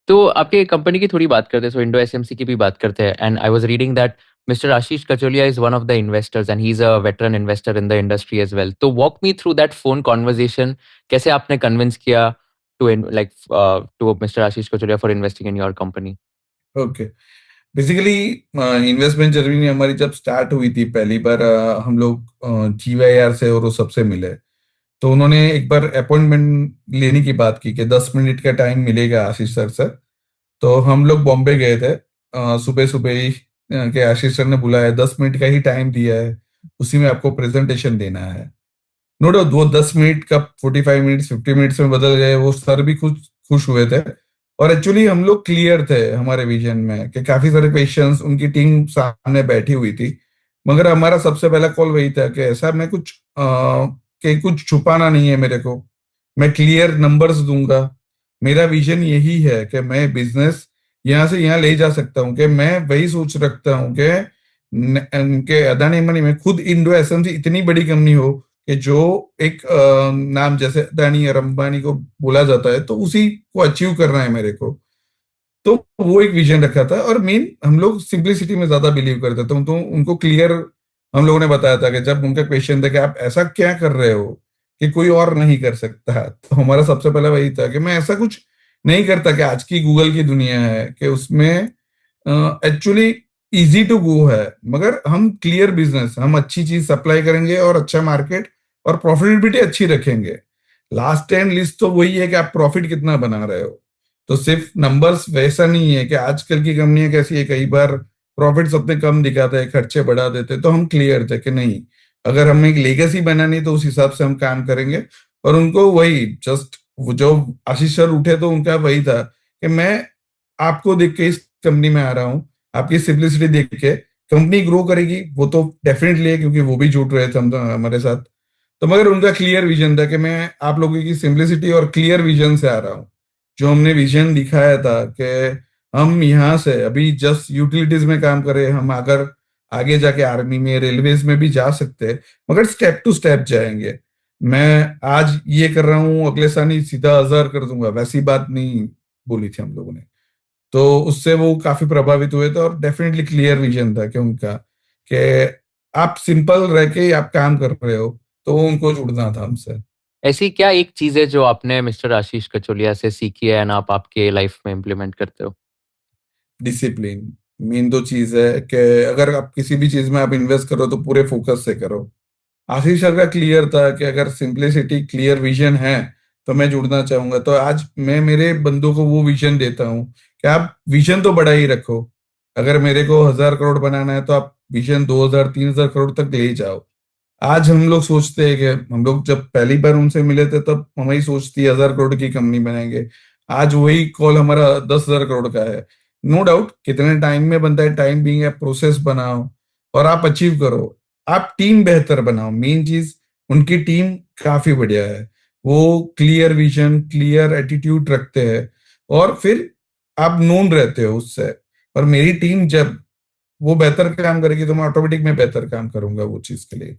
तो आपके कंपनी की थोड़ी बात करते हैं, सो इंडो एसएमसी की भी बात करते हैं and I was reading that mister Ashish Kacholia is one of the investors and he is a veteran investor in the industry as well. तो walk me through that phone conversation. कैसे आपने कन्विंस किया to in like to mister Ashish Kacholia for investing in your company? Okay. Basically investment journey हमारी जब start हुई थी पहली बार, हम लोग जीवाईआर से और वो सबसे मिले। तो उन्होंने एक बार अपॉइंटमेंट लेने की बात की कि 10 मिनट का टाइम मिलेगा आशीष सर से। तो हम लोग बॉम्बे गए थे सुबह सुबह ही, कि आशीष सर ने बुलाया, 10 मिनट का ही टाइम दिया है, उसी में आपको प्रेजेंटेशन देना है। नो डाउट वो 10 मिनट का 45 मिनट्स 50 मिनट्स में बदल गए। वो सर भी खुश खुश हुए थे। और एक्चुअली हम लोग क्लियर थे हमारे विजन में कि काफी सारे क्वेश्चंस उनकी टीम सामने बैठी हुई थी। मगर हमारा सबसे पहला कॉल वही था कि ऐसा मैं कुछ छुपाना नहीं है मेरे को। मैं क्लियर नंबर्स दूंगा। मेरा विजन यही है कि मैं बिजनेस यहाँ से यहाँ ले जा सकता हूँ, कि मैं वही सोच रखता हूँ कि उनके अदानी अंबानी में खुद इंडो एसएमसी इतनी बड़ी कंपनी हो कि जो एक नाम जैसे अदानी और अंबानी को बोला जाता है, तो उसी को अचीव करना है मेरे को। तो वो एक विजन रखा था। और मेन हम लोग सिंपलिसिटी में ज्यादा बिलीव करते थे, तो उनको क्लियर हम लोगों ने बताया था कि जब उनका क्वेश्चन था कि आप ऐसा क्या कर रहे हो कि कोई और नहीं कर सकता, तो हमारा सबसे पहला वही था कि मैं ऐसा कुछ नहीं करता कि आज की गूगल की दुनिया है कि उसमें एक्चुअली इजी टू गो है, मगर हम क्लियर बिजनेस, हम अच्छी चीज सप्लाई करेंगे और अच्छा मार्केट और प्रॉफिटेबिलिटी अच्छी रखेंगे। लास्ट एंड लिस्ट तो वही है कि आप प्रॉफिट कितना बना रहे हो। तो सिर्फ नंबर्स वैसा नहीं है कि आजकल की कंपनियां कैसी है, कई बार प्रॉफिट्स अपने कम दिखाते हैं, खर्चे बढ़ा देते हैं। तो हम क्लियर थे कि नहीं, अगर हमें एक लेगेसी बनानी तो उस हिसाब से हम काम करेंगे। और उनको वही जस्ट, वो जो आशीष सर उठे तो उनका वही था कि मैं आपको देख के इस कंपनी में आ रहा हूँ, आपकी सिंपलिसिटी देख के कंपनी ग्रो करेगी वो तो डेफिनेटली है, क्योंकि वो भी जुट रहे थे हम तो हमारे साथ। तो मगर उनका क्लियर विजन था कि मैं आप लोगों की सिंपलिसिटी और क्लियर विजन से आ रहा हूँ। जो हमने विजन दिखाया था कि हम यहाँ से अभी जस्ट यूटिलिटीज में काम करें, हम अगर आगे जाके आर्मी में रेलवेज में भी जा सकते हैं, मगर स्टेप टू स्टेप जाएंगे। मैं आज ये कर रहा हूँ, अगले साल ही सीधा 1000 कर दूंगा, वैसी बात नहीं बोली थी हम लोगों ने। तो उससे वो काफी प्रभावित हुए थे और डेफिनेटली क्लियर विजन था कि उनका, कि आप सिंपल रह के आप काम कर रहे हो, तो उनको जुड़ना था हमसे। ऐसी क्या एक चीज़ है जो आपने मिस्टर आशीष कचोलिया से सीखी है एंड आप आपके लाइफ में इम्प्लीमेंट करते हो? डिसिप्लिन मेन दो चीज है कि अगर आप किसी भी चीज में आप इन्वेस्ट करो तो पूरे फोकस से करो। आशीष सर का क्लियर था कि अगर सिंपलिसिटी क्लियर विजन है तो मैं जुड़ना चाहूंगा। तो आज मैं मेरे बंदों को वो विजन देता हूँ कि आप विजन तो बड़ा ही रखो। अगर मेरे को 1000 करोड़ बनाना है तो आप विजन 2000 3000 करोड़ तक ले जाओ। आज हम लोग सोचते हैं कि हम लोग जब पहली बार उनसे मिले थे तब हमारी सोच थी 1000 करोड़ की कंपनी बनाएंगे। आज वही कॉल हमारा 10,000 करोड़ का है। नो डाउट कितने टाइम में बनता है, टाइम बीइंग है, प्रोसेस बनाओ और आप अचीव करो। आप टीम बेहतर बनाओ, मेन चीज उनकी टीम काफी बढ़िया है। वो क्लियर विजन क्लियर एटीट्यूड रखते हैं और फिर आप नोन रहते हो उससे। और मेरी टीम जब वो बेहतर काम करेगी तो मैं ऑटोमेटिक में बेहतर काम करूंगा वो चीज के लिए।